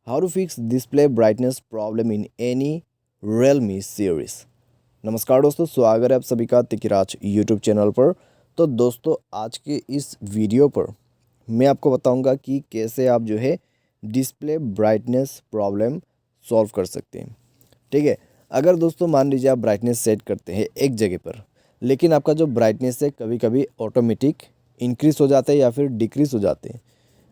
How to fix display brightness problem in any Realme series। नमस्कार दोस्तों, स्वागत है आप सभी का तिकिराज यूट्यूब चैनल पर। तो दोस्तों, आज के इस वीडियो पर मैं आपको बताऊंगा कि कैसे आप जो है डिस्प्ले ब्राइटनेस प्रॉब्लम सॉल्व कर सकते हैं। ठीक है, अगर दोस्तों मान लीजिए आप ब्राइटनेस सेट करते हैं एक जगह पर, लेकिन आपका जो ब्राइटनेस है कभी कभी ऑटोमेटिक इंक्रीज़ हो जाता है या फिर डिक्रीज़ हो जाते हैं।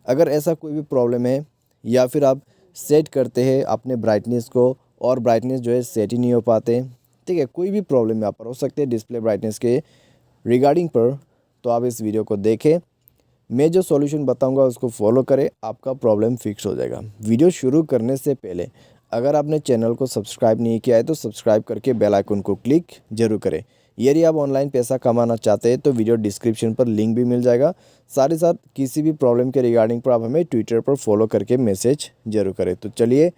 अगर ऐसा कोई भी प्रॉब्लम है या फिर आप सेट करते हैं अपने ब्राइटनेस को और ब्राइटनेस जो है सेट ही नहीं हो पाते, ठीक है, कोई भी प्रॉब्लम यहाँ पर हो सकते हैं डिस्प्ले ब्राइटनेस के रिगार्डिंग पर, तो आप इस वीडियो को देखें। मैं जो सॉल्यूशन बताऊंगा उसको फॉलो करें, आपका प्रॉब्लम फिक्स हो जाएगा। वीडियो शुरू करने से पहले अगर आपने चैनल को सब्सक्राइब नहीं किया है तो सब्सक्राइब करके बेल आइकन को क्लिक जरूर करें। यदि आप ऑनलाइन पैसा कमाना चाहते हैं तो वीडियो डिस्क्रिप्शन पर लिंक भी मिल जाएगा। साथ ही साथ किसी भी प्रॉब्लम के रिगार्डिंग पर आप हमें ट्विटर पर फॉलो करके मैसेज जरूर करें। तो चलिए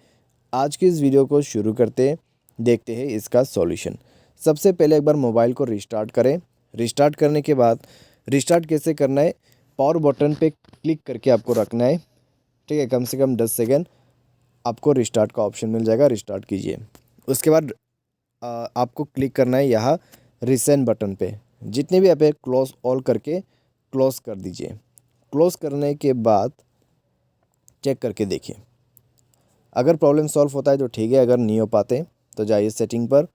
आज की इस वीडियो को शुरू करते देखते हैं इसका सॉल्यूशन। सबसे पहले एक बार मोबाइल को रिस्टार्ट करें। रिस्टार्ट करने के बाद रिस्टार्ट कैसे करना है, पावर बटन पे क्लिक करके आपको रखना है। ठीक है, कम से कम 10 सेकेंड आपको रिस्टार्ट का ऑप्शन मिल जाएगा, रिस्टार्ट कीजिए। उसके बाद आपको क्लिक करना है यहाँ रिसेंट बटन पे। जितने भी ऐप है क्लोज ऑल करके क्लोज कर दीजिए। क्लोज करने के बाद चेक करके देखिए, अगर प्रॉब्लम सॉल्व होता है तो ठीक है, अगर नहीं हो पाते तो जाइए सेटिंग पर,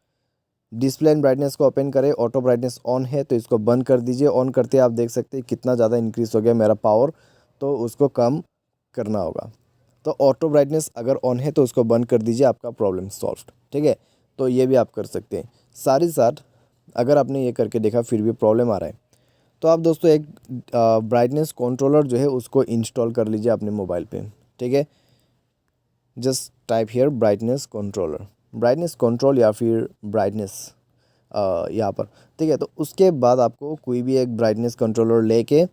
डिस्प्ले एंड ब्राइटनेस को ओपन करें। ऑटो ब्राइटनेस ऑन है तो इसको बंद कर दीजिए। ऑन करते आप देख सकते हैं कितना ज़्यादा इंक्रीज़ हो गया मेरा पावर, तो उसको कम करना होगा। तो ऑटो ब्राइटनेस अगर ऑन है तो उसको बंद कर दीजिए, आपका प्रॉब्लम सॉल्व। ठीक है, तो ये भी आप कर सकते हैं। साथ ही साथ अगर आपने ये करके देखा फिर भी प्रॉब्लम आ रहा है तो आप दोस्तों एक ब्राइटनेस कंट्रोलर जो है उसको इंस्टॉल कर लीजिए अपने मोबाइल पे। ठीक है, just type here brightness controller, brightness control या फिर ब्राइटनेस यहाँ पर। ठीक है, तो उसके बाद आपको कोई भी एक ब्राइटनेस कंट्रोलर लेके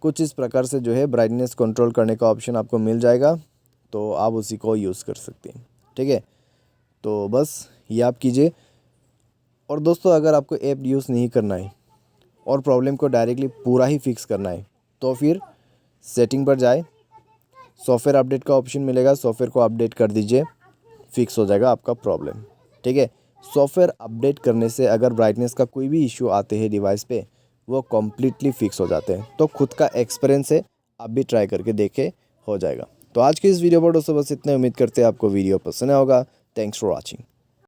कुछ इस प्रकार से जो है ब्राइटनेस कंट्रोल करने का ऑप्शन आपको मिल जाएगा, तो आप उसी को यूज़ कर सकते हैं। ठीक है, तो बस ये आप कीजिए। और दोस्तों, अगर आपको ऐप यूज़ नहीं करना है और प्रॉब्लम को डायरेक्टली पूरा ही फिक्स करना है तो फिर सेटिंग पर जाए, सॉफ्टवेयर अपडेट का ऑप्शन मिलेगा, सॉफ्टवेयर को अपडेट कर दीजिए, फिक्स हो जाएगा आपका प्रॉब्लम। ठीक है, सॉफ्टवेयर अपडेट करने से अगर ब्राइटनेस का कोई भी इशू आते हैं डिवाइस पे, वो कम्प्लीटली फिक्स हो जाते हैं। तो खुद का एक्सपीरियंस है, आप भी ट्राई करके देखे, हो जाएगा। तो आज की इस वीडियो पर दोस्तों बस इतने। उम्मीद करते हैं आपको वीडियो पसंद आया होगा। Thanks for watching.